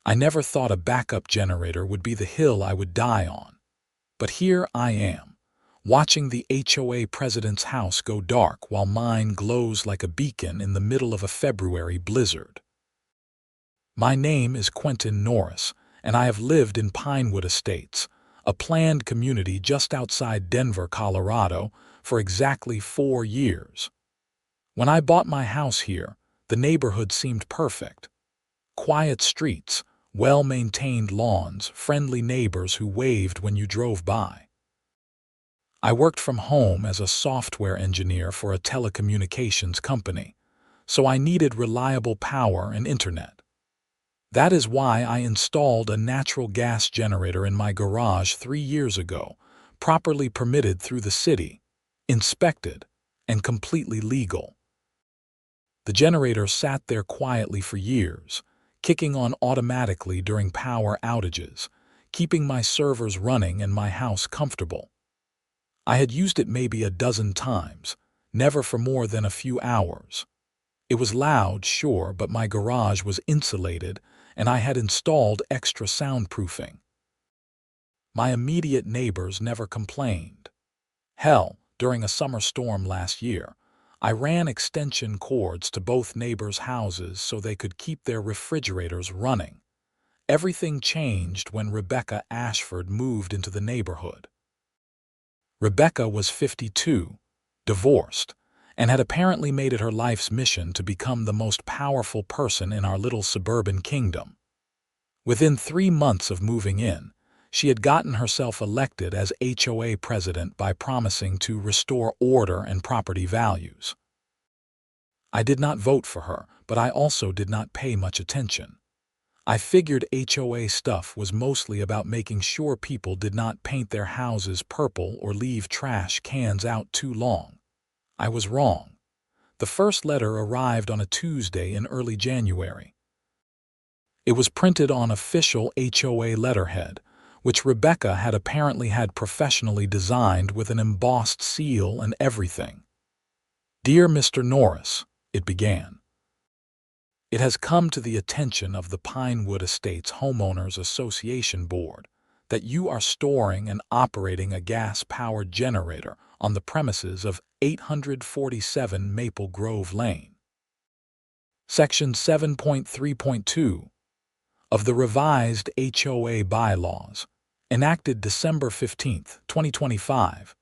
I never thought a backup generator would be the hill I would die on. But here I am, watching the HOA president's house go dark while mine glows like a beacon in the middle of a February blizzard. My name is Quentin Norris, and I have lived in Pinewood Estates, a planned community just outside Denver, Colorado, for exactly 4 years. When I bought my house here, the neighborhood seemed perfect. Quiet streets, well-maintained lawns, friendly neighbors who waved when you drove by. I worked from home as a software engineer for a telecommunications company, so I needed reliable power and internet. That is why I installed a natural gas generator in my garage 3 years ago, properly permitted through the city, inspected, and completely legal. The generator sat there quietly for years, kicking on automatically during power outages, keeping my servers running and my house comfortable. I had used it maybe a dozen times, never for more than a few hours. It was loud, sure, but my garage was insulated, and I had installed extra soundproofing. My immediate neighbors never complained. Hell, during a summer storm last year, I ran extension cords to both neighbors' houses so they could keep their refrigerators running. Everything changed when Rebecca Ashford moved into the neighborhood. Rebecca was 52, divorced, and had apparently made it her life's mission to become the most powerful person in our little suburban kingdom. Within 3 months of moving in, she had gotten herself elected as HOA president by promising to restore order and property values. I did not vote for her, but I also did not pay much attention. I figured HOA stuff was mostly about making sure people did not paint their houses purple or leave trash cans out too long. I was wrong. The first letter arrived on a Tuesday in early January. It was printed on official HOA letterhead, which Rebecca had apparently had professionally designed with an embossed seal and everything. "Dear Mr. Norris," it began. "It has come to the attention of the Pinewood Estates Homeowners Association Board that you are storing and operating a gas-powered generator on the premises of 847 Maple Grove Lane. Section 7.3.2 of the revised HOA bylaws, enacted December 15, 2025,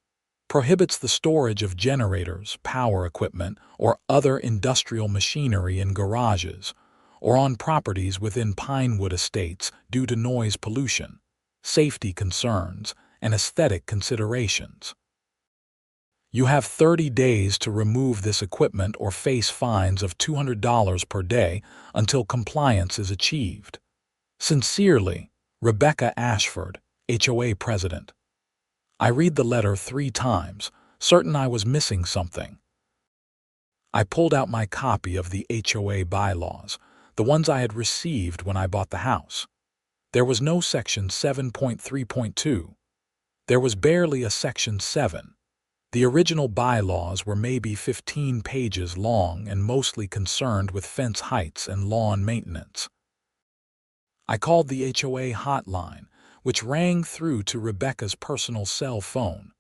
prohibits the storage of generators, power equipment, or other industrial machinery in garages or on properties within Pinewood Estates due to noise pollution, safety concerns, and aesthetic considerations. You have 30 days to remove this equipment or face fines of $200 per day until compliance is achieved. Sincerely, Rebecca Ashford, HOA President." I read the letter 3 times, certain I was missing something. I pulled out my copy of the HOA bylaws, the ones I had received when I bought the house. There was no Section 7.3.2. There was barely a Section 7. The original bylaws were maybe 15 pages long and mostly concerned with fence heights and lawn maintenance. I called the HOA hotline, which rang through to Rebecca's personal cell phone.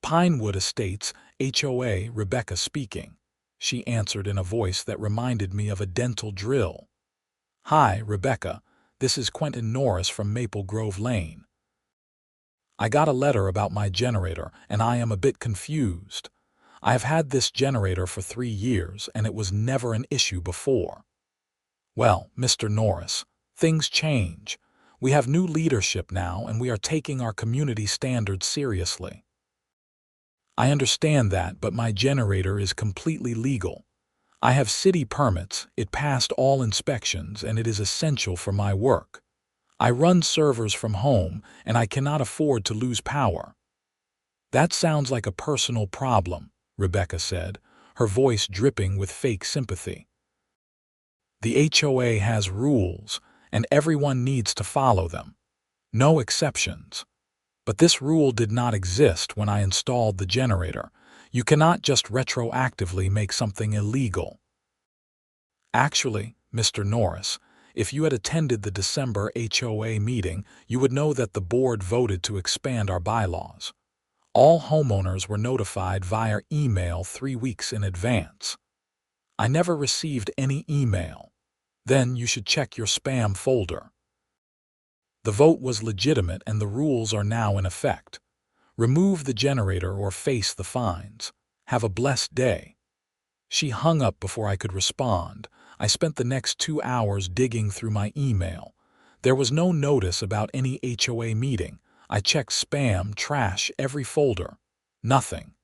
"Pinewood Estates, HOA, Rebecca speaking," she answered in a voice that reminded me of a dental drill. "Hi, Rebecca, this is Quentin Norris from Maple Grove Lane. I got a letter about my generator, and I am a bit confused. I have had this generator for 3 years, and it was never an issue before." "Well, Mr. Norris, things change. We have new leadership now, and we are taking our community standards seriously. I understand that, but my generator is completely legal. I have city permits, it passed all inspections, and it is essential for my work. I run servers from home, and I cannot afford to lose power." "That sounds like a personal problem," Rebecca said, her voice dripping with fake sympathy. "The HOA has rules, and everyone needs to follow them. No exceptions. But this rule did not exist when I installed the generator. You cannot just retroactively make something illegal." "Actually, Mr. Norris, If you had attended the December HOA meeting, you would know that the board voted to expand our bylaws. All homeowners were notified via email 3 weeks in advance. I never received any email. Then you should check your spam folder. The vote was legitimate and the rules are now in effect. Remove the generator or face the fines. Have a blessed day. She hung up before I could respond. I spent the next 2 hours digging through my email. There was no notice about any HOA meeting. I checked spam, trash, every folder. Nothing.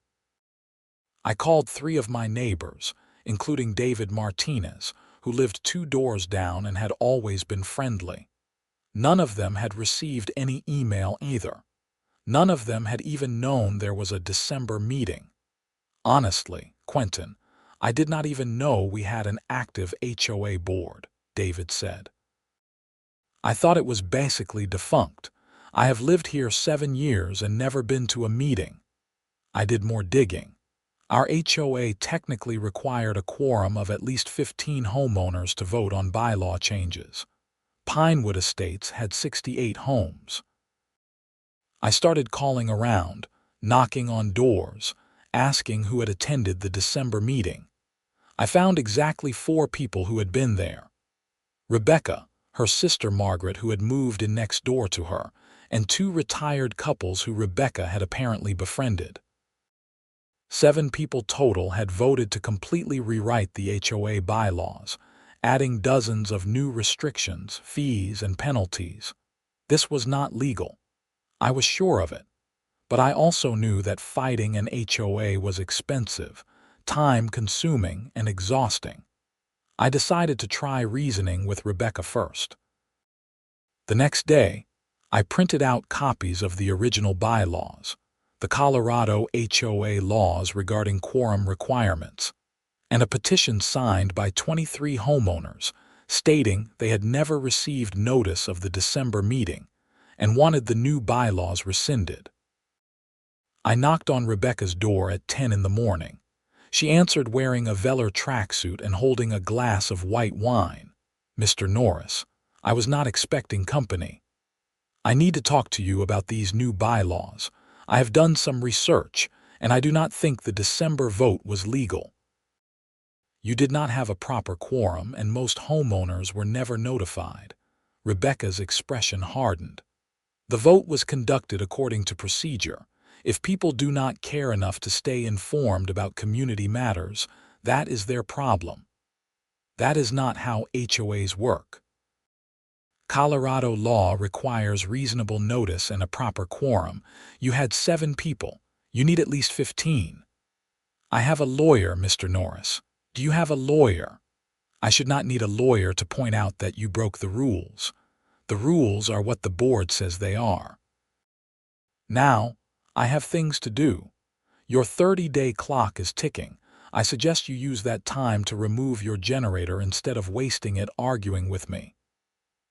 I called 3 of my neighbors, including David Martinez, who lived 2 doors down and had always been friendly. None of them had received any email either. None of them had even known there was a December meeting. Honestly, Quentin, I did not even know we had an active HOA board, David said. I thought it was basically defunct. I have lived here 7 years and never been to a meeting. I did more digging. Our HOA technically required a quorum of at least 15 homeowners to vote on bylaw changes. Pinewood Estates had 68 homes. I started calling around, knocking on doors, asking who had attended the December meeting. I found exactly 4 people who had been there. Rebecca, her sister Margaret who had moved in next door to her, and 2 retired couples who Rebecca had apparently befriended. 7 people total had voted to completely rewrite the HOA bylaws, adding dozens of new restrictions, fees, and penalties. This was not legal. I was sure of it. But I also knew that fighting an HOA was expensive, time-consuming, and exhausting. I decided to try reasoning with Rebecca first. The next day, I printed out copies of the original bylaws, the Colorado HOA laws regarding quorum requirements, and a petition signed by 23 homeowners stating they had never received notice of the December meeting and wanted the new bylaws rescinded. I knocked on Rebecca's door at 10 in the morning. She answered wearing a velour tracksuit and holding a glass of white wine. "Mr. Norris, I was not expecting company. I need to talk to you about these new bylaws. I have done some research, and I do not think the December vote was legal. You did not have a proper quorum, and most homeowners were never notified." Rebecca's expression hardened. "The vote was conducted according to procedure. If people do not care enough to stay informed about community matters, that is their problem. That is not how HOAs work. Colorado law requires reasonable notice and a proper quorum. You had 7 people. You need at least 15. I have a lawyer, Mr. Norris. Do you have a lawyer? I should not need a lawyer to point out that you broke the rules. The rules are what the board says they are. Now, I have things to do. Your 30-day clock is ticking. I suggest you use that time to remove your generator instead of wasting it arguing with me."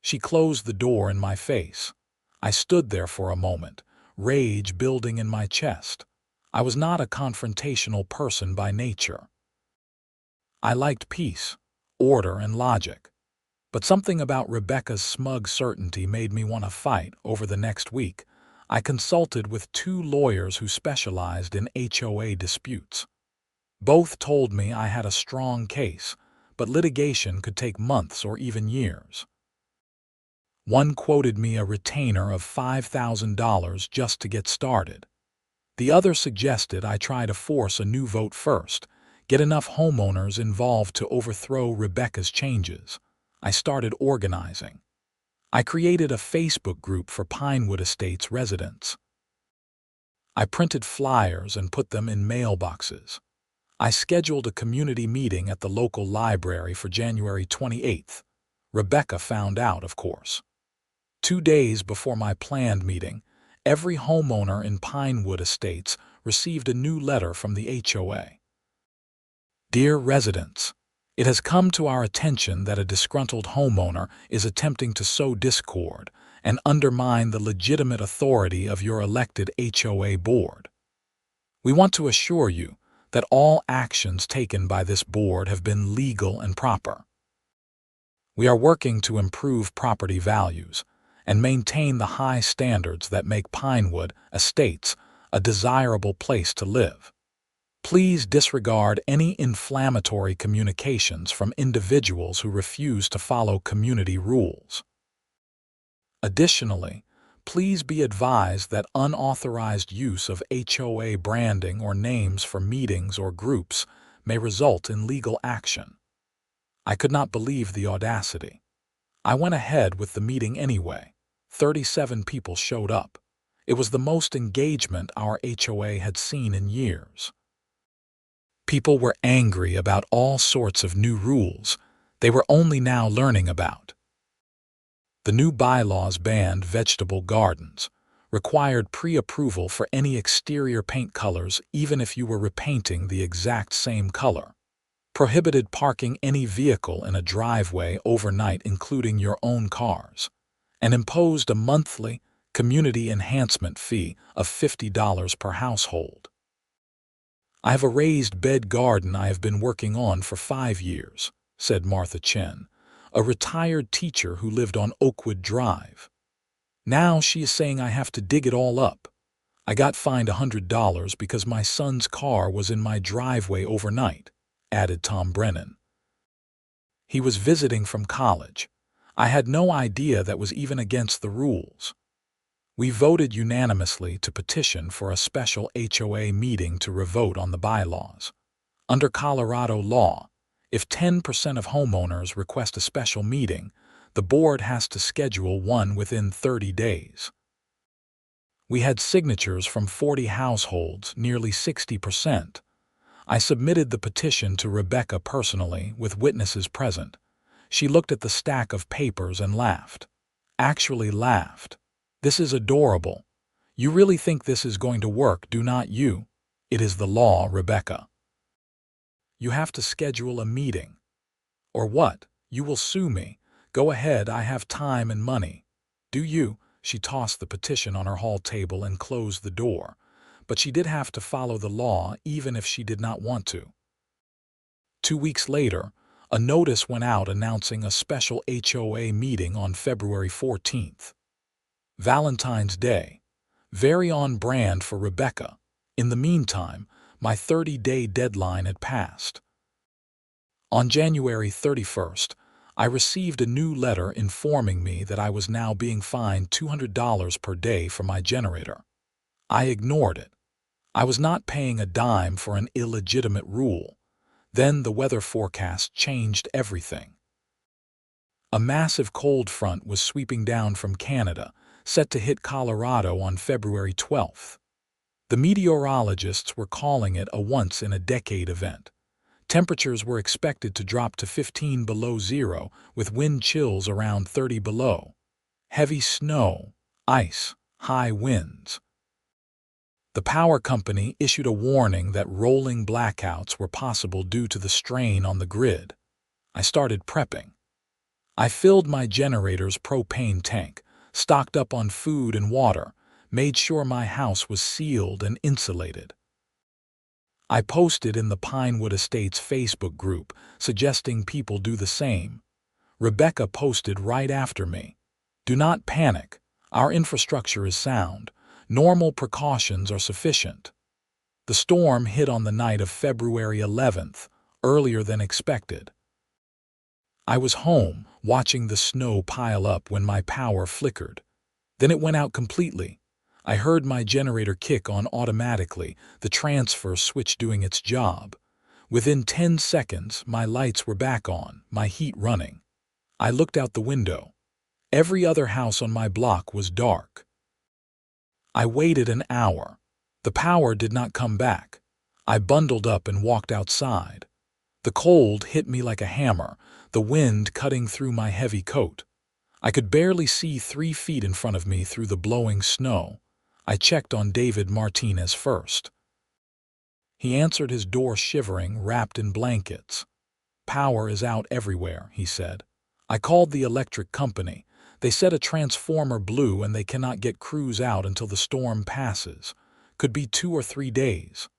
She closed the door in my face. I stood there for a moment, rage building in my chest. I was not a confrontational person by nature. I liked peace, order, and logic. But something about Rebecca's smug certainty made me want to fight. Over the next week, I consulted with 2 lawyers who specialized in HOA disputes. Both told me I had a strong case, but litigation could take months or even years. One quoted me a retainer of $5,000 just to get started. The other suggested I try to force a new vote first, get enough homeowners involved to overthrow Rebecca's changes. I started organizing. I created a Facebook group for Pinewood Estates residents. I printed flyers and put them in mailboxes. I scheduled a community meeting at the local library for January 28th. Rebecca found out, of course. 2 days before my planned meeting, every homeowner in Pinewood Estates received a new letter from the HOA. "Dear residents, it has come to our attention that a disgruntled homeowner is attempting to sow discord and undermine the legitimate authority of your elected HOA board. We want to assure you that all actions taken by this board have been legal and proper. We are working to improve property values and maintain the high standards that make Pinewood Estates a desirable place to live. Please disregard any inflammatory communications from individuals who refuse to follow community rules. Additionally, please be advised that unauthorized use of HOA branding or names for meetings or groups may result in legal action. I could not believe the audacity. I went ahead with the meeting anyway. 37 people showed up. It was the most engagement our HOA had seen in years. People were angry about all sorts of new rules they were only now learning about. The new bylaws banned vegetable gardens, required pre-approval for any exterior paint colors even if you were repainting the exact same color, prohibited parking any vehicle in a driveway overnight including your own cars, and imposed a monthly community enhancement fee of $50 per household. I have a raised bed garden I have been working on for 5 years, said Martha Chen, a retired teacher who lived on Oakwood Drive. Now she is saying I have to dig it all up. I got fined $100 because my son's car was in my driveway overnight, added Tom Brennan. He was visiting from college. I had no idea that was even against the rules. We voted unanimously to petition for a special HOA meeting to revote on the bylaws. Under Colorado law, if 10% of homeowners request a special meeting, the board has to schedule one within 30 days. We had signatures from 40 households, nearly 60%. I submitted the petition to Rebecca personally, with witnesses present. She looked at the stack of papers and laughed. Actually laughed. This is adorable. You really think this is going to work, do not you? It is the law, Rebecca. You have to schedule a meeting. Or what? You will sue me. Go ahead, I have time and money. Do you? She tossed the petition on her hall table and closed the door. But she did have to follow the law even if she did not want to. 2 weeks later, a notice went out announcing a special HOA meeting on February 14th. Valentine's Day. Very on brand for Rebecca. In the meantime, my 30-day deadline had passed. On January 31st, I received a new letter informing me that I was now being fined $200 per day for my generator. I ignored it. I was not paying a dime for an illegitimate rule. Then the weather forecast changed everything. A massive cold front was sweeping down from Canada, set to hit Colorado on February 12th. The meteorologists were calling it a once-in-a-decade event. Temperatures were expected to drop to 15 below zero, with wind chills around 30 below. Heavy snow, ice, high winds. The power company issued a warning that rolling blackouts were possible due to the strain on the grid. I started prepping. I filled my generator's propane tank, stocked up on food and water, made sure my house was sealed and insulated. I posted in the Pinewood Estates Facebook group, suggesting people do the same. Rebecca posted right after me. Do not panic. Our infrastructure is sound. Normal precautions are sufficient. The storm hit on the night of February 11th, earlier than expected. I was home, watching the snow pile up when my power flickered. Then it went out completely. I heard my generator kick on automatically, the transfer switch doing its job. Within 10 seconds, my lights were back on, my heat running. I looked out the window. Every other house on my block was dark. I waited an hour. The power did not come back. I bundled up and walked outside. The cold hit me like a hammer, the wind cutting through my heavy coat. I could barely see 3 feet in front of me through the blowing snow. I checked on David Martinez first. He answered his door shivering, wrapped in blankets. Power is out everywhere, he said. I called the electric company. They said a transformer blew and they cannot get crews out until the storm passes. Could be 2 or 3 days.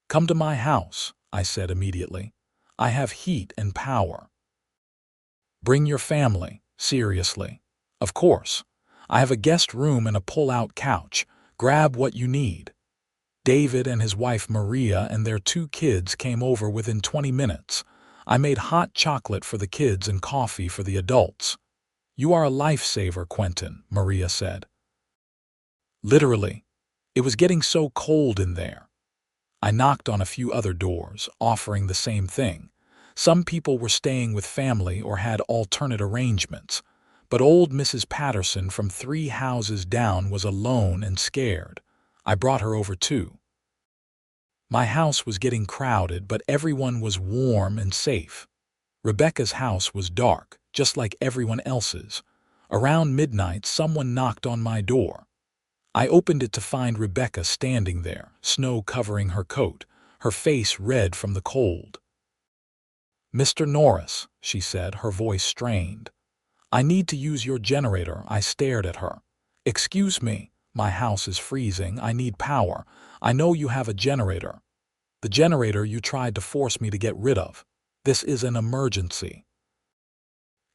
Come to my house, I said immediately. I have heat and power. Bring your family, seriously. Of course. I have a guest room and a pull-out couch. Grab what you need. David and his wife Maria and their 2 kids came over within 20 minutes. I made hot chocolate for the kids and coffee for the adults. You are a lifesaver, Quentin, Maria said. Literally. It was getting so cold in there. I knocked on a few other doors, offering the same thing. Some people were staying with family or had alternate arrangements, but old Mrs. Patterson from 3 houses down was alone and scared. I brought her over too. My house was getting crowded, but everyone was warm and safe. Rebecca's house was dark, just like everyone else's. Around midnight, someone knocked on my door. I opened it to find Rebecca standing there, snow covering her coat, her face red from the cold. "Mr. Norris," she said, her voice strained. "I need to use your generator." I stared at her. "Excuse me, my house is freezing. I need power. I know you have a generator. The generator you tried to force me to get rid of. This is an emergency."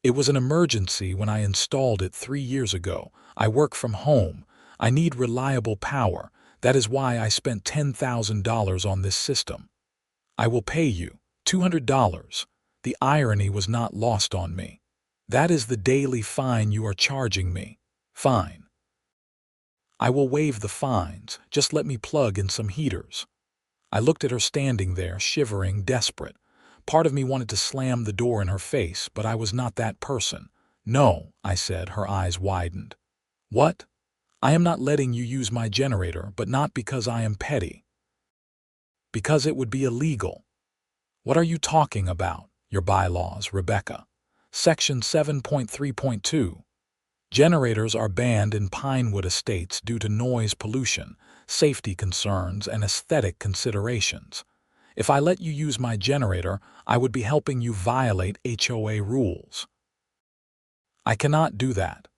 It was an emergency when I installed it 3 years ago. I work from home. I need reliable power. That is why I spent $10,000 on this system. I will pay you $200. The irony was not lost on me. That is the daily fine you are charging me. Fine. I will waive the fines. Just let me plug in some heaters. I looked at her standing there, shivering, desperate. Part of me wanted to slam the door in her face, but I was not that person. "No," I said, her eyes widened. "What? I am not letting you use my generator, but not because I am petty. Because it would be illegal." "What are you talking about?" "Your bylaws, Rebecca. Section 7.3.2. Generators are banned in Pinewood Estates due to noise pollution, safety concerns, and aesthetic considerations. If I let you use my generator, I would be helping you violate HOA rules." "I cannot do that."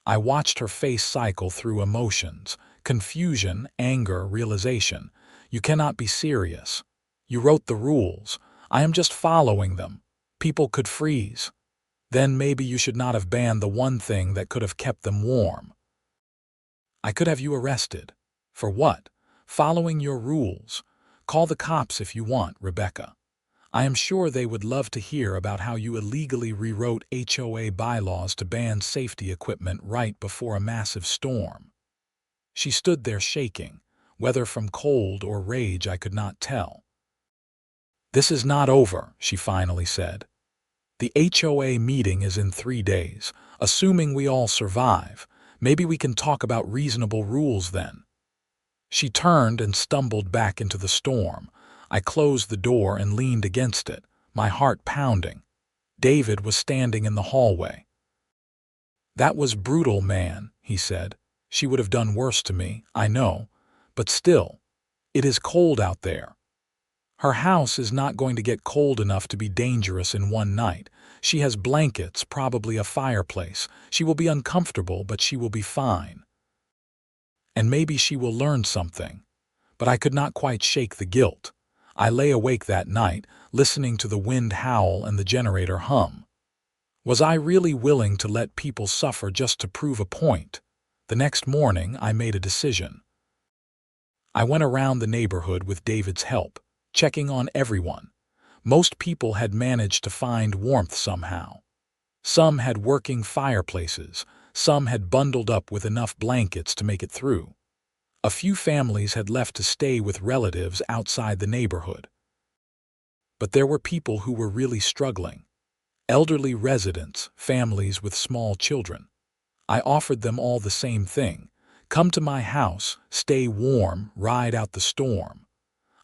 I watched her face cycle through emotions, confusion, anger, realization. "You cannot be serious. You wrote the rules. I am just following them. People could freeze. Then maybe you should not have banned the one thing that could have kept them warm." "I could have you arrested." "For what?" "Following your rules. Call the cops if you want, Rebecca. I am sure they would love to hear about how you illegally rewrote HOA bylaws to ban safety equipment right before a massive storm." She stood there shaking, whether from cold or rage I could not tell. "This is not over," she finally said. "The HOA meeting is in 3 days. Assuming we all survive, maybe we can talk about reasonable rules then." She turned and stumbled back into the storm. I closed the door and leaned against it, my heart pounding. David was standing in the hallway. "That was brutal, man," he said. "She would have done worse to me, I know. But still, it is cold out there. Her house is not going to get cold enough to be dangerous in one night. She has blankets, probably a fireplace. She will be uncomfortable, but she will be fine. And maybe she will learn something." But I could not quite shake the guilt. I lay awake that night, listening to the wind howl and the generator hum. Was I really willing to let people suffer just to prove a point? The next morning, I made a decision. I went around the neighborhood with David's help, checking on everyone. Most people had managed to find warmth somehow. Some had working fireplaces, some had bundled up with enough blankets to make it through. A few families had left to stay with relatives outside the neighborhood. But there were people who were really struggling. Elderly residents, families with small children. I offered them all the same thing. Come to my house, stay warm, ride out the storm.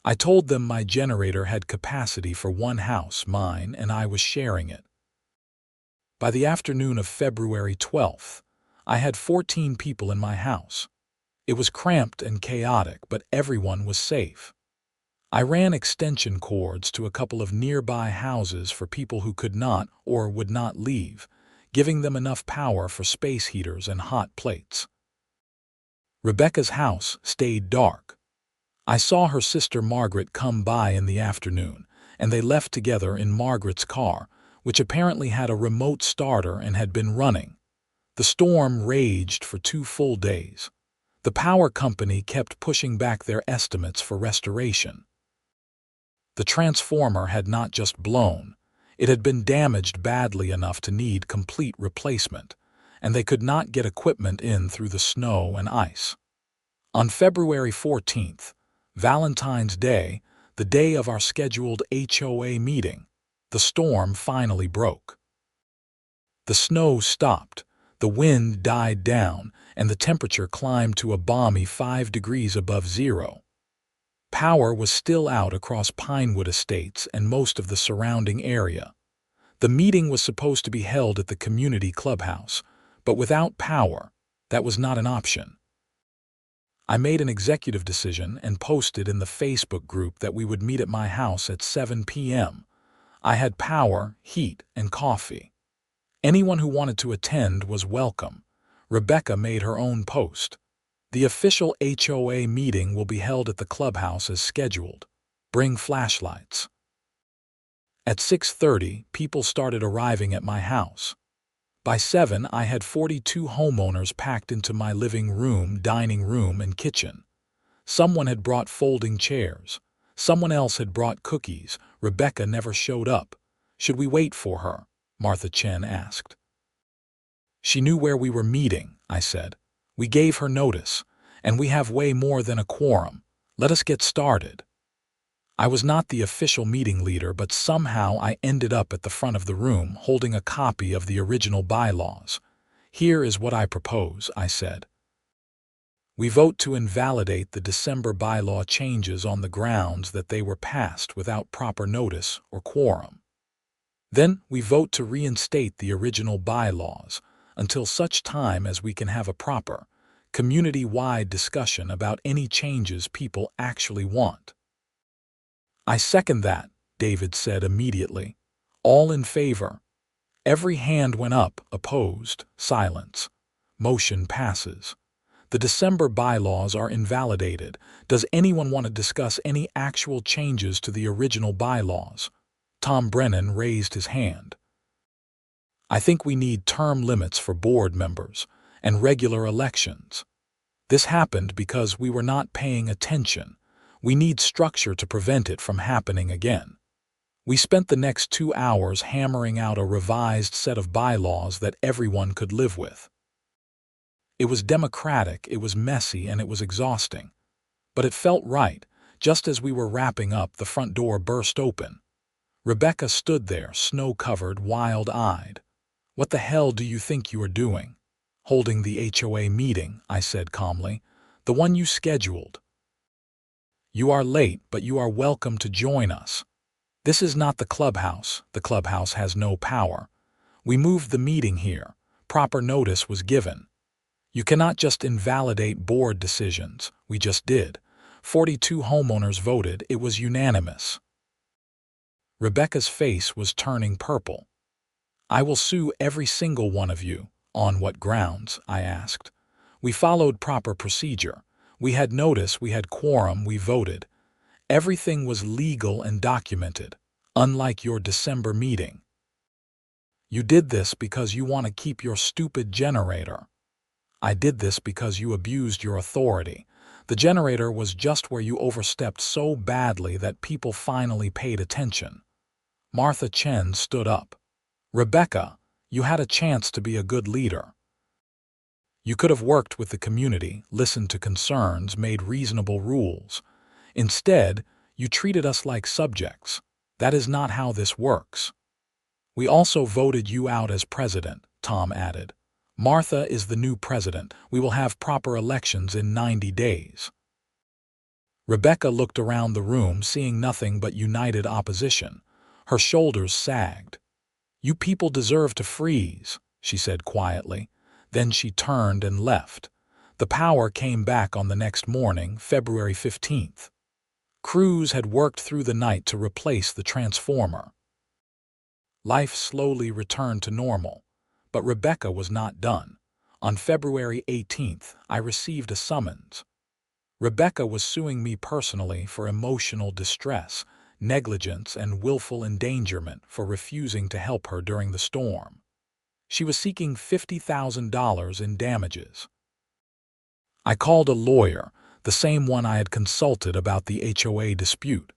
I told them my generator had capacity for one house, mine, and I was sharing it. By the afternoon of February 12th, I had 14 people in my house. It was cramped and chaotic, but everyone was safe. I ran extension cords to a couple of nearby houses for people who could not or would not leave, giving them enough power for space heaters and hot plates. Rebecca's house stayed dark. I saw her sister Margaret come by in the afternoon, and they left together in Margaret's car, which apparently had a remote starter and had been running. The storm raged for 2 full days. The power company kept pushing back their estimates for restoration. The transformer had not just blown, it had been damaged badly enough to need complete replacement, and they could not get equipment in through the snow and ice. On February 14th, Valentine's Day, the day of our scheduled HOA meeting, the storm finally broke. The snow stopped, the wind died down, and the temperature climbed to a balmy 5 degrees above zero. Power was still out across Pinewood Estates and most of the surrounding area. The meeting was supposed to be held at the community clubhouse, but without power, that was not an option. I made an executive decision and posted in the Facebook group that we would meet at my house at 7 p.m. I had power, heat, and coffee. Anyone who wanted to attend was welcome. Rebecca made her own post. The official HOA meeting will be held at the clubhouse as scheduled. Bring flashlights. At 6:30, people started arriving at my house. By 7, I had 42 homeowners packed into my living room, dining room, and kitchen. Someone had brought folding chairs. Someone else had brought cookies. Rebecca never showed up. Should we wait for her? Martha Chen asked. She knew where we were meeting, I said. We gave her notice, and we have way more than a quorum. Let us get started. I was not the official meeting leader, but somehow I ended up at the front of the room holding a copy of the original bylaws. Here is what I propose, I said. We vote to invalidate the December bylaw changes on the grounds that they were passed without proper notice or quorum. Then we vote to reinstate the original bylaws until such time as we can have a proper, community-wide discussion about any changes people actually want. I second that, David said immediately. All in favor? Every hand went up. Opposed? Silence. Motion passes. The December bylaws are invalidated. Does anyone want to discuss any actual changes to the original bylaws? Tom Brennan raised his hand. I think we need term limits for board members and regular elections. This happened because we were not paying attention. We need structure to prevent it from happening again. We spent the next 2 hours hammering out a revised set of bylaws that everyone could live with. It was democratic, it was messy, and it was exhausting. But it felt right. Just as we were wrapping up, the front door burst open. Rebecca stood there, snow-covered, wild-eyed. What the hell do you think you are doing? Holding the HOA meeting, I said calmly. The one you scheduled. You are late, but you are welcome to join us. This is not the clubhouse. The clubhouse has no power. We moved the meeting here. Proper notice was given. You cannot just invalidate board decisions. We just did. 42 homeowners voted. It was unanimous. Rebecca's face was turning purple. I will sue every single one of you. On what grounds? I asked. We followed proper procedure. We had notice, we had quorum, we voted. Everything was legal and documented, unlike your December meeting. You did this because you want to keep your stupid generator. I did this because you abused your authority. The generator was just where you overstepped so badly that people finally paid attention. Martha Chen stood up. Rebecca, you had a chance to be a good leader. You could have worked with the community, listened to concerns, made reasonable rules. Instead, you treated us like subjects. That is not how this works. We also voted you out as president, Tom added. Martha is the new president. We will have proper elections in 90 days. Rebecca looked around the room, seeing nothing but united opposition. Her shoulders sagged. You people deserve to freeze, she said quietly. Then she turned and left. The power came back on the next morning, February 15th. Crews had worked through the night to replace the transformer. Life slowly returned to normal, but Rebecca was not done. On February 18th, I received a summons. Rebecca was suing me personally for emotional distress, negligence, and willful endangerment for refusing to help her during the storm. She was seeking $50,000 in damages. I called a lawyer, the same one I had consulted about the HOA dispute.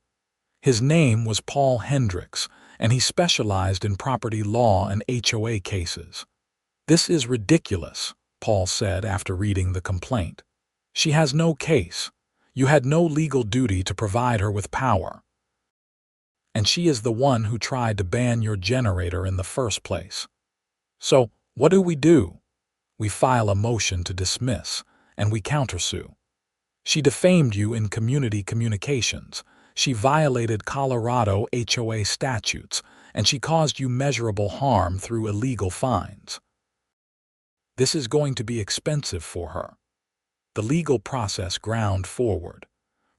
His name was Paul Hendricks, and he specialized in property law and HOA cases. "This is ridiculous," Paul said after reading the complaint. "She has no case. You had no legal duty to provide her with power. And she is the one who tried to ban your generator in the first place. So, what do? We file a motion to dismiss, and we countersue. She defamed you in community communications. She violated Colorado HOA statutes, and she caused you measurable harm through illegal fines. This is going to be expensive for her." The legal process ground forward.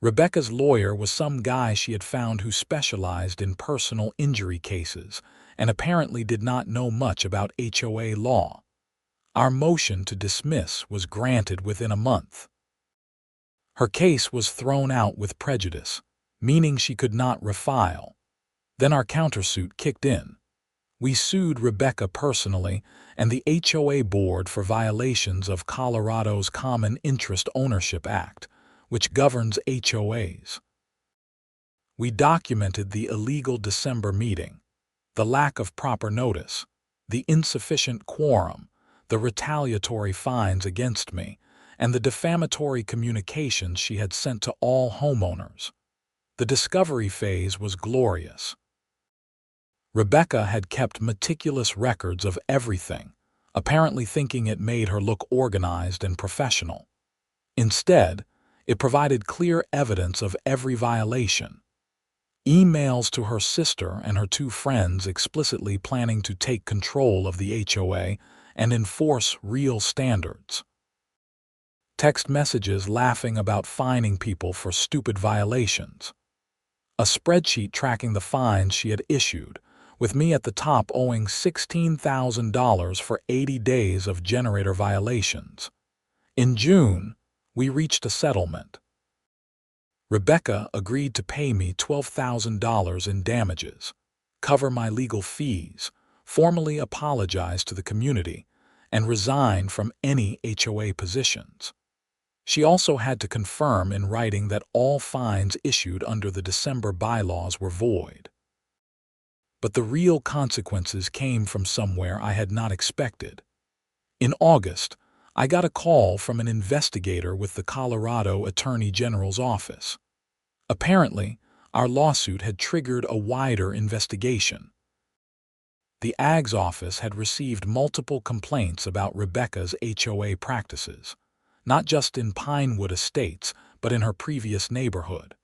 Rebecca's lawyer was some guy she had found who specialized in personal injury cases and apparently did not know much about HOA law. Our motion to dismiss was granted within a month. Her case was thrown out with prejudice, meaning she could not refile. Then our countersuit kicked in. We sued Rebecca personally and the HOA board for violations of Colorado's Common Interest Ownership Act, which governs HOAs. We documented the illegal December meeting, the lack of proper notice, the insufficient quorum, the retaliatory fines against me, and the defamatory communications she had sent to all homeowners. The discovery phase was glorious. Rebecca had kept meticulous records of everything, apparently thinking it made her look organized and professional. Instead, it provided clear evidence of every violation. Emails to her sister and her two friends explicitly planning to take control of the HOA and enforce real standards. Text messages laughing about fining people for stupid violations. A spreadsheet tracking the fines she had issued, with me at the top owing $16,000 for 80 days of generator violations. In June, we reached a settlement. Rebecca agreed to pay me $12,000 in damages, cover my legal fees, formally apologize to the community, and resign from any HOA positions. She also had to confirm in writing that all fines issued under the December bylaws were void. But the real consequences came from somewhere I had not expected. In August, I got a call from an investigator with the Colorado Attorney General's office. Apparently, our lawsuit had triggered a wider investigation. The AG's office had received multiple complaints about Rebecca's HOA practices, not just in Pinewood Estates, but in her previous neighborhood.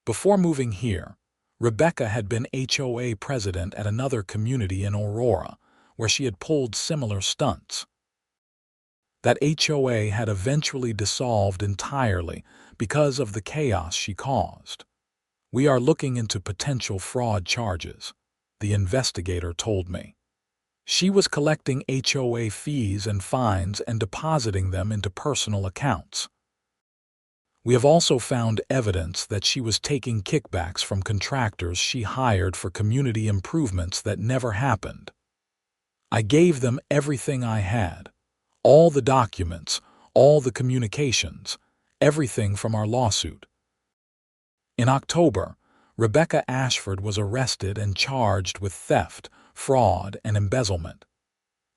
Before moving here, Rebecca had been HOA president at another community in Aurora, where she had pulled similar stunts. That HOA had eventually dissolved entirely because of the chaos she caused. "We are looking into potential fraud charges," the investigator told me. She was collecting HOA fees and fines and depositing them into personal accounts. We have also found evidence that she was taking kickbacks from contractors she hired for community improvements that never happened. I gave them everything I had, all the documents, all the communications, everything from our lawsuit. In October, Rebecca Ashford was arrested and charged with theft, fraud, and embezzlement.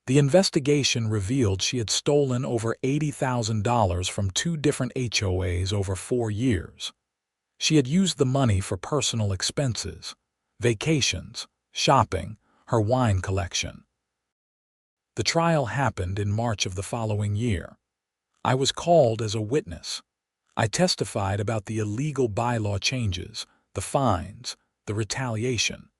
The investigation revealed she had stolen over $80,000 from 2 different HOAs over 4 years. She had used the money for personal expenses, vacations, shopping, her wine collection. The trial happened in March of the following year. I was called as a witness. I testified about the illegal bylaw changes, the fines, the retaliation.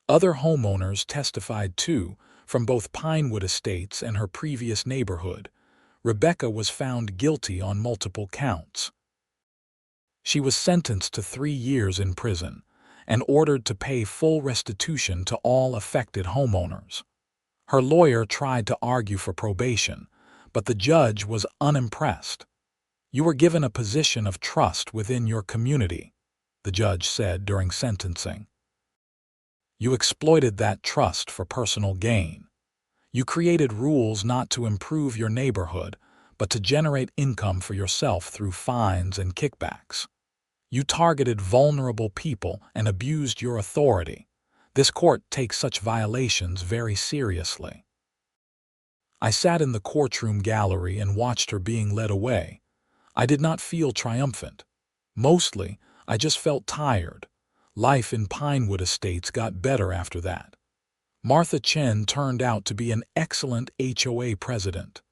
Other homeowners testified too, from both Pinewood Estates and her previous neighborhood. Rebecca was found guilty on multiple counts. She was sentenced to 3 years in prison and ordered to pay full restitution to all affected homeowners. Her lawyer tried to argue for probation, but the judge was unimpressed. "You were given a position of trust within your community," the judge said during sentencing. You exploited that trust for personal gain. You created rules not to improve your neighborhood, but to generate income for yourself through fines and kickbacks. You targeted vulnerable people and abused your authority. This court takes such violations very seriously. I sat in the courtroom gallery and watched her being led away. I did not feel triumphant. Mostly, I just felt tired. Life in Pinewood Estates got better after that. Martha Chen turned out to be an excellent HOA president.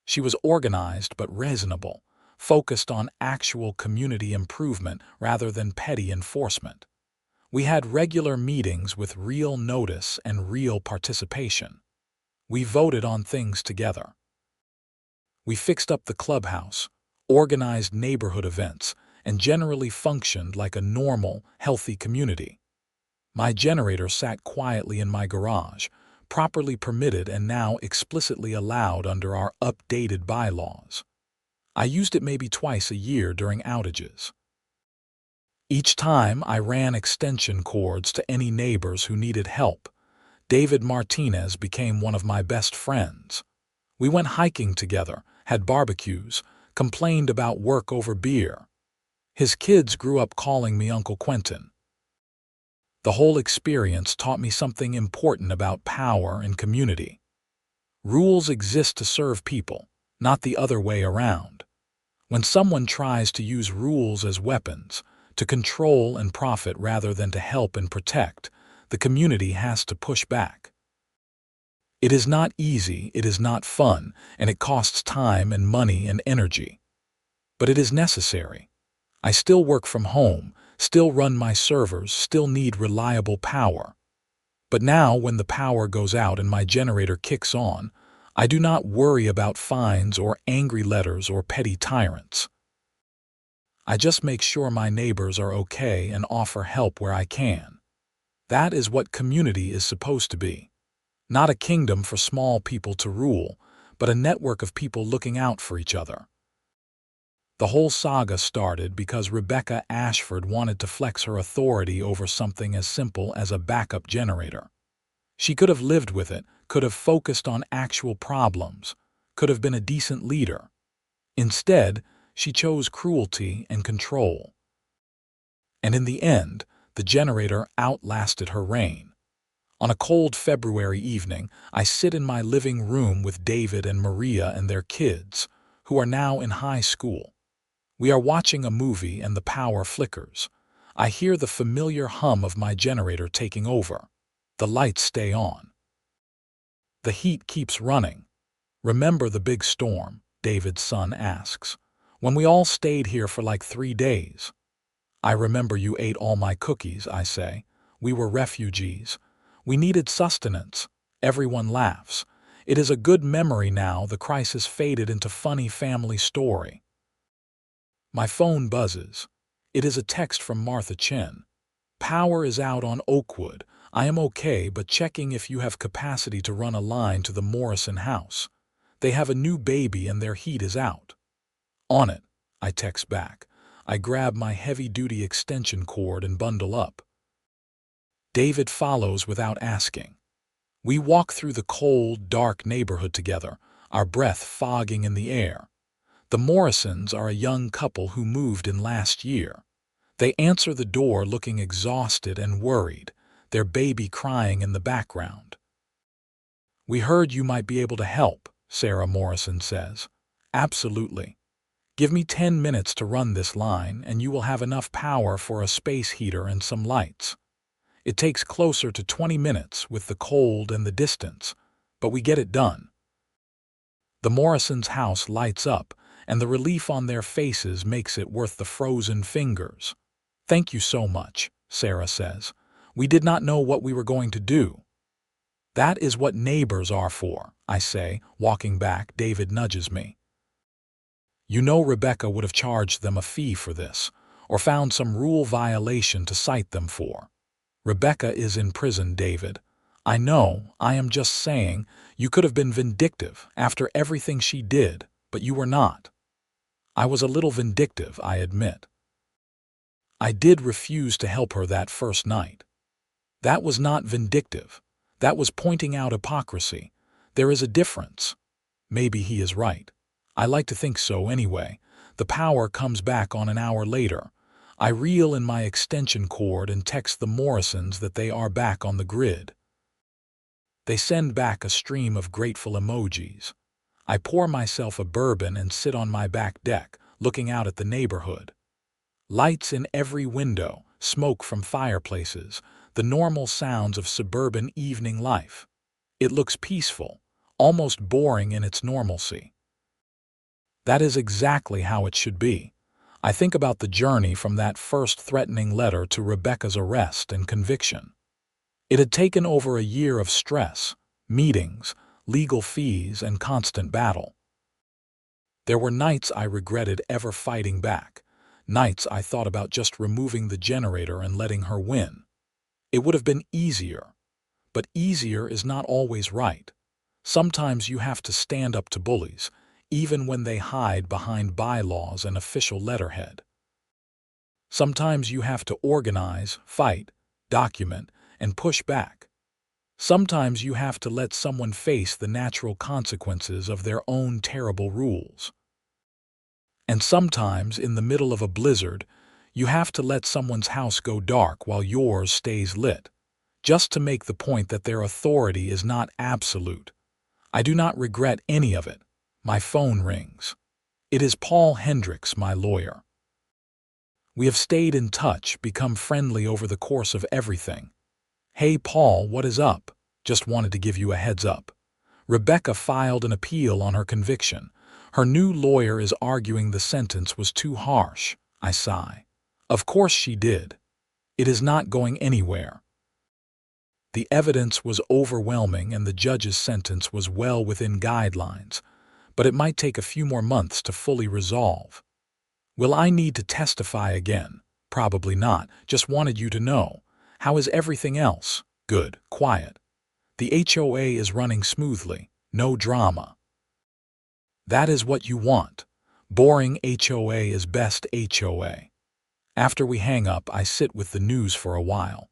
She was organized but reasonable, focused on actual community improvement rather than petty enforcement. We had regular meetings with real notice and real participation. We voted on things together. We fixed up the clubhouse, organized neighborhood events, and generally functioned like a normal, healthy community. My generator sat quietly in my garage, properly permitted and now explicitly allowed under our updated bylaws. I used it maybe twice a year during outages. Each time I ran extension cords to any neighbors who needed help. David Martinez became one of my best friends. We went hiking together, had barbecues, complained about work over beer. His kids grew up calling me Uncle Quentin. The whole experience taught me something important about power and community. Rules exist to serve people, not the other way around. When someone tries to use rules as weapons, to control and profit rather than to help and protect, the community has to push back. It is not easy, it is not fun, and it costs time and money and energy. But it is necessary. I still work from home, still run my servers, still need reliable power. But now when the power goes out and my generator kicks on, I do not worry about fines or angry letters or petty tyrants. I just make sure my neighbors are okay and offer help where I can. That is what community is supposed to be. Not a kingdom for small people to rule, but a network of people looking out for each other. The whole saga started because Rebecca Ashford wanted to flex her authority over something as simple as a backup generator. She could have lived with it, could have focused on actual problems, could have been a decent leader. Instead, she chose cruelty and control. And in the end, the generator outlasted her reign. On a cold February evening, I sit in my living room with David and Maria and their kids, who are now in high school. We are watching a movie and the power flickers. I hear the familiar hum of my generator taking over. The lights stay on. The heat keeps running. Remember the big storm? David's son asks. When we all stayed here for like 3 days. I remember you ate all my cookies, I say. We were refugees. We needed sustenance. Everyone laughs. It is a good memory now. The crisis faded into funny family story. My phone buzzes. It is a text from Martha Chen. Power is out on Oakwood. I am okay, but checking if you have capacity to run a line to the Morrison house. They have a new baby and their heat is out. On it, I text back. I grab my heavy-duty extension cord and bundle up. David follows without asking. We walk through the cold, dark neighborhood together, our breath fogging in the air. The Morrisons are a young couple who moved in last year. They answer the door looking exhausted and worried, their baby crying in the background. We heard you might be able to help, Sarah Morrison says. Absolutely. Give me 10 minutes to run this line and you will have enough power for a space heater and some lights. It takes closer to 20 minutes with the cold and the distance, but we get it done. The Morrisons' house lights up, and the relief on their faces makes it worth the frozen fingers. Thank you so much, Sarah says. We did not know what we were going to do. That is what neighbors are for, I say, walking back. David nudges me. You know Rebecca would have charged them a fee for this, or found some rule violation to cite them for. Rebecca is in prison, David. I know, I am just saying, you could have been vindictive after everything she did, but you were not. I was a little vindictive, I admit. I did refuse to help her that first night. That was not vindictive. That was pointing out hypocrisy. There is a difference. Maybe he is right. I like to think so anyway. The power comes back on an hour later. I reel in my extension cord and text the Morrisons that they are back on the grid. They send back a stream of grateful emojis. I pour myself a bourbon and sit on my back deck, looking out at the neighborhood. Lights in every window, smoke from fireplaces, the normal sounds of suburban evening life. It looks peaceful, almost boring in its normalcy. That is exactly how it should be. I think about the journey from that first threatening letter to Rebecca's arrest and conviction. It had taken over a year of stress, meetings, legal fees, and constant battle. There were nights I regretted ever fighting back, nights I thought about just removing the generator and letting her win. It would have been easier, but easier is not always right. Sometimes you have to stand up to bullies, even when they hide behind bylaws and official letterhead. Sometimes you have to organize, fight, document, and push back. Sometimes you have to let someone face the natural consequences of their own terrible rules. And sometimes, in the middle of a blizzard, you have to let someone's house go dark while yours stays lit, just to make the point that their authority is not absolute. I do not regret any of it. My phone rings. It is Paul Hendricks, my lawyer. We have stayed in touch, become friendly over the course of everything. Hey Paul, what is up? Just wanted to give you a heads up. Rebecca filed an appeal on her conviction. Her new lawyer is arguing the sentence was too harsh. I sigh. Of course she did. It is not going anywhere. The evidence was overwhelming and the judge's sentence was well within guidelines, but it might take a few more months to fully resolve. Will I need to testify again? Probably not. Just wanted you to know. How is everything else? Good, quiet. The HOA is running smoothly, no drama. That is what you want. Boring HOA is best HOA. After we hang up, I sit with the news for a while.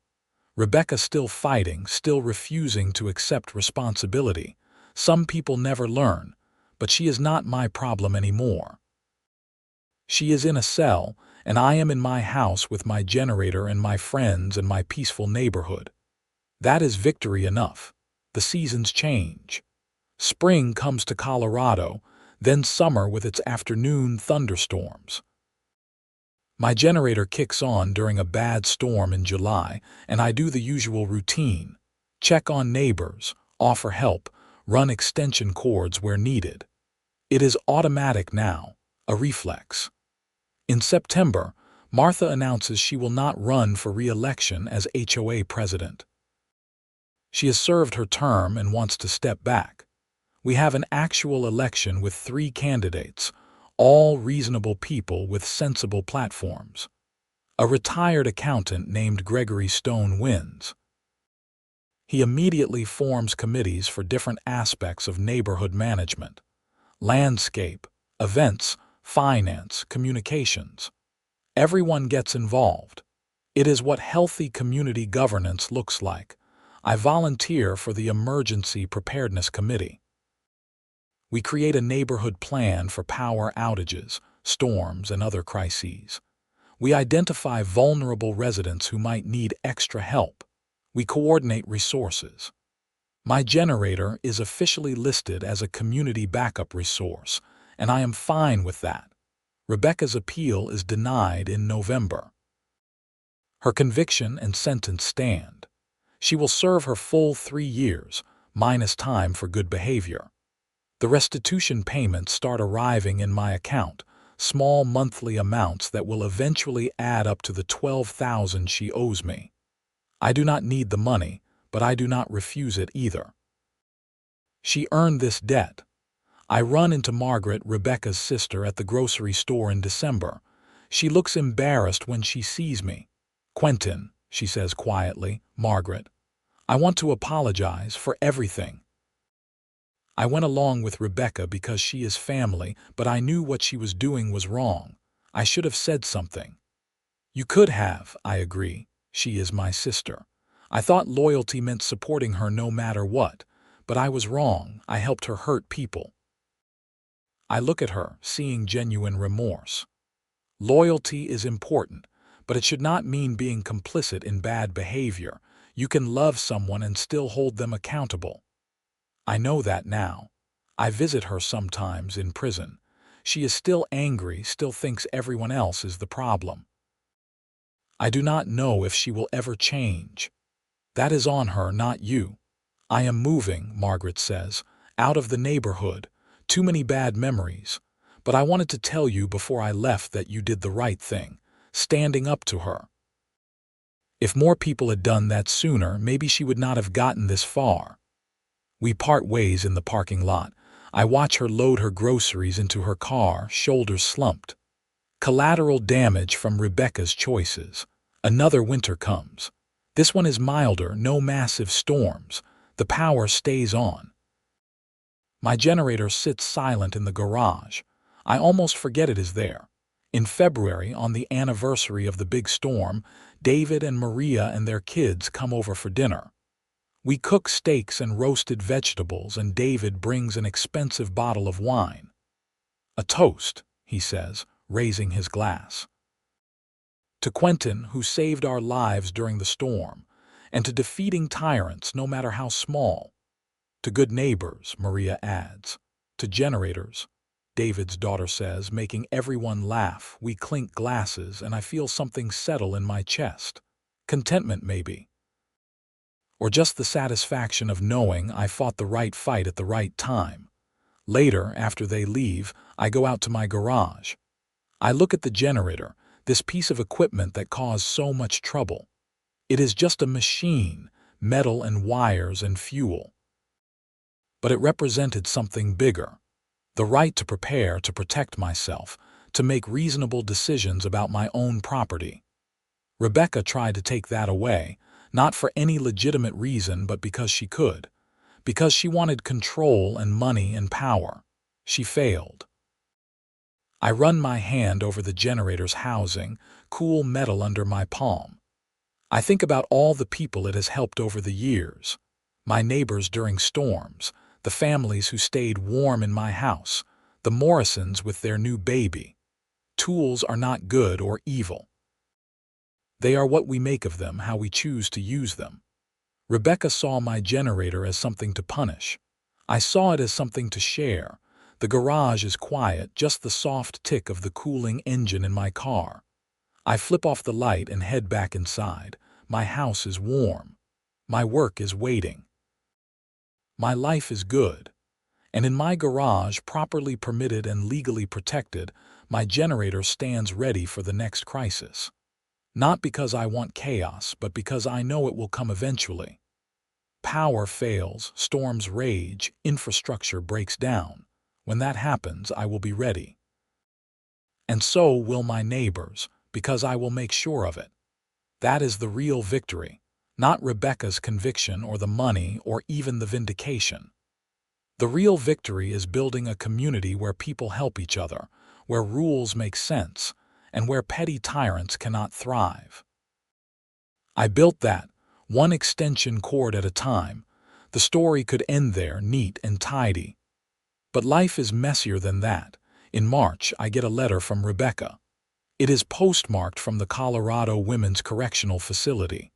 Rebecca still fighting, still refusing to accept responsibility. Some people never learn, but she is not my problem anymore. She is in a cell, and I am in my house with my generator and my friends and my peaceful neighborhood. That is victory enough. The seasons change. Spring comes to Colorado, then summer with its afternoon thunderstorms. My generator kicks on during a bad storm in July, and I do the usual routine. Check on neighbors, offer help, run extension cords where needed. It is automatic now, a reflex. In September, Martha announces she will not run for re-election as HOA president. She has served her term and wants to step back. We have an actual election with 3 candidates, all reasonable people with sensible platforms. A retired accountant named Gregory Stone wins. He immediately forms committees for different aspects of neighborhood management, landscape, events, finance, communications. Everyone gets involved. It is what healthy community governance looks like. I volunteer for the Emergency Preparedness Committee. We create a neighborhood plan for power outages, storms, and other crises. We identify vulnerable residents who might need extra help. We coordinate resources. My generator is officially listed as a community backup resource, and I am fine with that. Rebecca's appeal is denied in November. Her conviction and sentence stand. She will serve her full 3 years, minus time for good behavior. The restitution payments start arriving in my account, small monthly amounts that will eventually add up to the $12,000 she owes me. I do not need the money, but I do not refuse it either. She earned this debt. I run into Margaret, Rebecca's sister, at the grocery store in December. She looks embarrassed when she sees me. "Quentin," she says quietly, "Margaret, I want to apologize for everything. I went along with Rebecca because she is family, but I knew what she was doing was wrong. I should have said something." You could have, I agree. She is my sister. I thought loyalty meant supporting her no matter what, but I was wrong. I helped her hurt people. I look at her, seeing genuine remorse. Loyalty is important, but it should not mean being complicit in bad behavior. You can love someone and still hold them accountable. I know that now. I visit her sometimes in prison. She is still angry, still thinks everyone else is the problem. I do not know if she will ever change. That is on her, not you. I am moving, Margaret says, out of the neighborhood. Too many bad memories. But I wanted to tell you before I left that you did the right thing, standing up to her. If more people had done that sooner, maybe she would not have gotten this far. We part ways in the parking lot. I watch her load her groceries into her car, shoulders slumped. Collateral damage from Rebecca's choices. Another winter comes. This one is milder, no massive storms. The power stays on. My generator sits silent in the garage. I almost forget it is there. In February, on the anniversary of the big storm, David and Maria and their kids come over for dinner. We cook steaks and roasted vegetables, and David brings an expensive bottle of wine. A toast, he says, raising his glass. To Quentin, who saved our lives during the storm, and to defeating tyrants, no matter how small. To good neighbors, Maria adds. To generators, David's daughter says, making everyone laugh. We clink glasses, and I feel something settle in my chest. Contentment, maybe. Or just the satisfaction of knowing I fought the right fight at the right time. Later, after they leave, I go out to my garage. I look at the generator, this piece of equipment that caused so much trouble. It is just a machine, metal and wires and fuel. But it represented something bigger. The right to prepare, to protect myself, to make reasonable decisions about my own property. Rebecca tried to take that away, not for any legitimate reason, but because she could. Because she wanted control and money and power. She failed. I run my hand over the generator's housing, cool metal under my palm. I think about all the people it has helped over the years. My neighbors during storms, the families who stayed warm in my house, the Morrisons with their new baby. Tools are not good or evil. They are what we make of them, how we choose to use them. Rebecca saw my generator as something to punish. I saw it as something to share. The garage is quiet, just the soft tick of the cooling engine in my car. I flip off the light and head back inside. My house is warm. My work is waiting. My life is good. And in my garage, properly permitted and legally protected, my generator stands ready for the next crisis. Not because I want chaos, but because I know it will come eventually. Power fails, storms rage, infrastructure breaks down. When that happens, I will be ready. And so will my neighbors, because I will make sure of it. That is the real victory, not Rebecca's conviction or the money or even the vindication. The real victory is building a community where people help each other, where rules make sense, and where petty tyrants cannot thrive. I built that, one extension cord at a time. The story could end there, neat and tidy. But life is messier than that. In March, I get a letter from Rebecca. It is postmarked from the Colorado Women's Correctional Facility.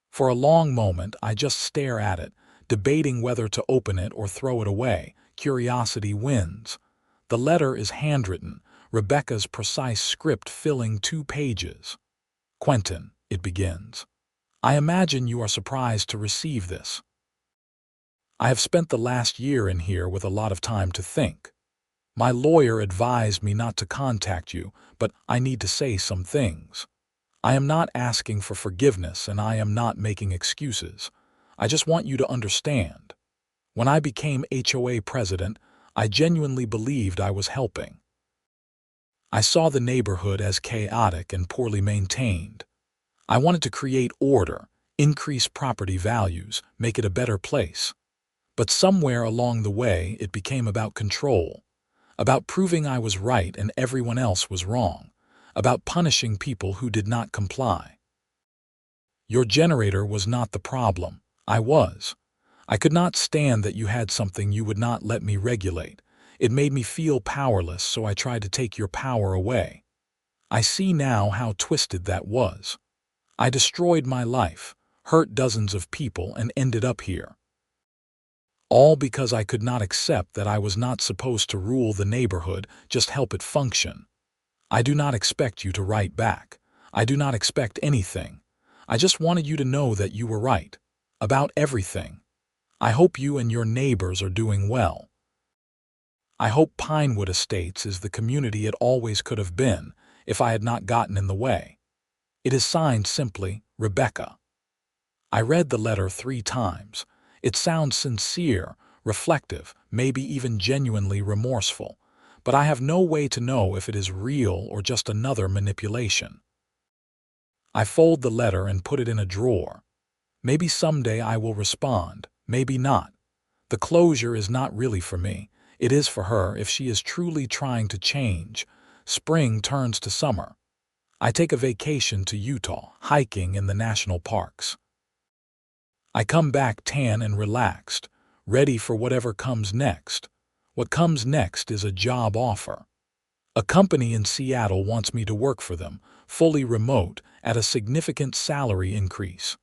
For a long moment, I just stare at it, debating whether to open it or throw it away. Curiosity wins. The letter is handwritten, Rebecca's precise script filling 2 pages. Quentin, it begins. I imagine you are surprised to receive this. I have spent the last year in here with a lot of time to think. My lawyer advised me not to contact you, but I need to say some things. I am not asking for forgiveness and I am not making excuses. I just want you to understand. When I became HOA president, I genuinely believed I was helping. I saw the neighborhood as chaotic and poorly maintained. I wanted to create order, increase property values, make it a better place. But somewhere along the way, it became about control, about proving I was right and everyone else was wrong, about punishing people who did not comply. Your generator was not the problem. I was. I could not stand that you had something you would not let me regulate. It made me feel powerless, so I tried to take your power away. I see now how twisted that was. I destroyed my life, hurt dozens of people, and ended up here. All because I could not accept that I was not supposed to rule the neighborhood, just help it function. I do not expect you to write back. I do not expect anything. I just wanted you to know that you were right. About everything. I hope you and your neighbors are doing well. I hope Pinewood Estates is the community it always could have been if I had not gotten in the way. It is signed simply, Rebecca. I read the letter 3 times. It sounds sincere, reflective, maybe even genuinely remorseful, but I have no way to know if it is real or just another manipulation. I fold the letter and put it in a drawer. Maybe someday I will respond, maybe not. The closure is not really for me. It is for her if she is truly trying to change. Spring turns to summer. I take a vacation to Utah, hiking in the national parks. I come back tan and relaxed, ready for whatever comes next. What comes next is a job offer. A company in Seattle wants me to work for them, fully remote, at a significant salary increase.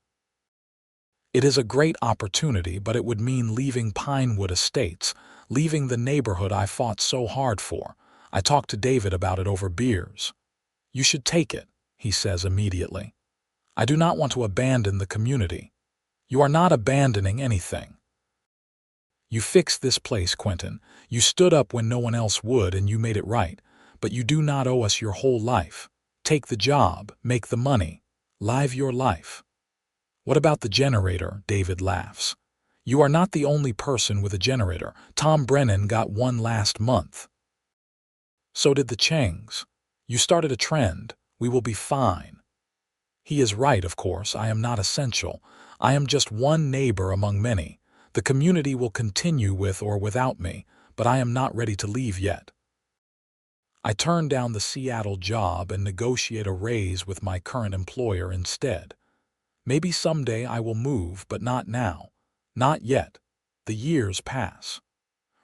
It is a great opportunity, but it would mean leaving Pinewood Estates, leaving the neighborhood I fought so hard for. I talked to David about it over beers. You should take it, he says immediately. I do not want to abandon the community. You are not abandoning anything. You fixed this place, Quentin. You stood up when no one else would, and you made it right. But you do not owe us your whole life. Take the job, make the money, live your life. What about the generator? David laughs. You are not the only person with a generator. Tom Brennan got one last month. So did the Changs. You started a trend. We will be fine. He is right, of course. I am not essential. I am just one neighbor among many. The community will continue with or without me, but I am not ready to leave yet. I turn down the Seattle job and negotiate a raise with my current employer instead. Maybe someday I will move, but not now. Not yet. The years pass.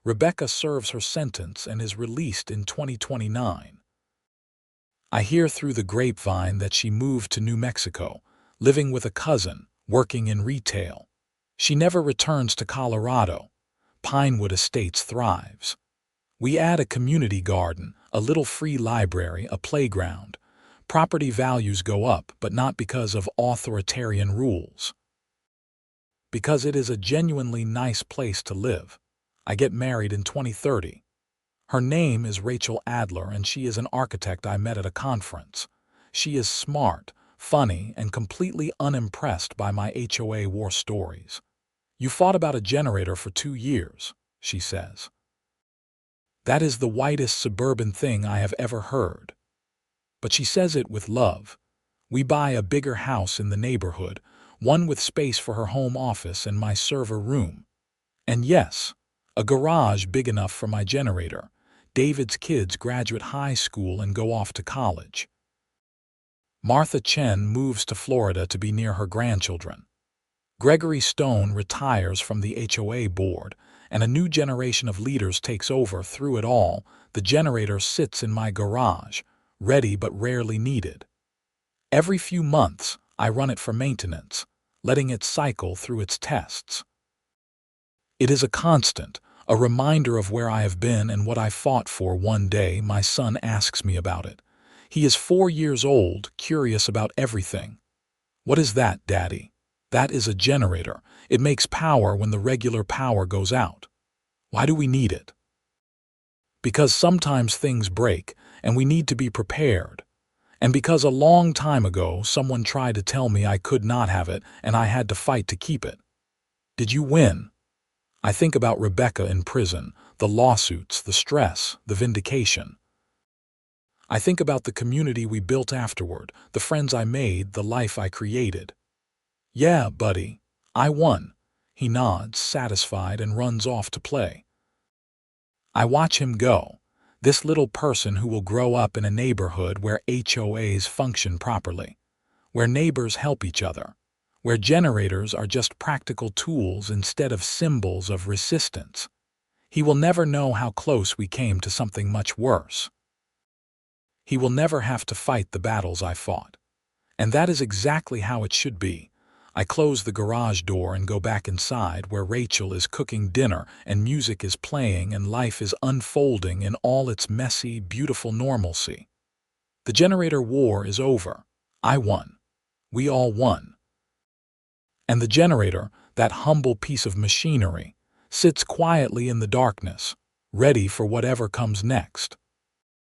Rebecca serves her sentence and is released in 2029. I hear through the grapevine that she moved to New Mexico, living with a cousin, working in retail. She never returns to Colorado. Pinewood Estates thrives. We add a community garden, a little free library, a playground. Property values go up, but not because of authoritarian rules. Because it is a genuinely nice place to live. I get married in 2030. Her name is Rachel Adler, and she is an architect I met at a conference. She is smart, funny, and completely unimpressed by my HOA war stories. You fought about a generator for 2 years, she says. That is the whitest suburban thing I have ever heard. But she says it with love. We buy a bigger house in the neighborhood, one with space for her home office and my server room. And yes, a garage big enough for my generator. David's kids graduate high school and go off to college. Martha Chen moves to Florida to be near her grandchildren. Gregory Stone retires from the HOA board, and a new generation of leaders takes over. Through it all, the generator sits in my garage, ready but rarely needed. Every few months, I run it for maintenance, letting it cycle through its tests. It is a constant, a reminder of where I have been and what I fought for. One day, my son asks me about it. He is 4 years old, curious about everything. What is that, Daddy? That is a generator. It makes power when the regular power goes out. Why do we need it? Because sometimes things break, and we need to be prepared. And because a long time ago someone tried to tell me I could not have it, and I had to fight to keep it. Did you win? I think about Rebecca in prison, the lawsuits, the stress, the vindication. I think about the community we built afterward, the friends I made, the life I created. Yeah, buddy, I won. He nods, satisfied, and runs off to play. I watch him go, This little person who will grow up in a neighborhood where HOAs function properly, where neighbors help each other, where generators are just practical tools instead of symbols of resistance. He will never know how close we came to something much worse. He will never have to fight the battles I fought. And that is exactly how it should be. I close the garage door and go back inside where Rachel is cooking dinner and music is playing and life is unfolding in all its messy, beautiful normalcy. The generator war is over. I won. We all won. And the generator, that humble piece of machinery, sits quietly in the darkness, ready for whatever comes next.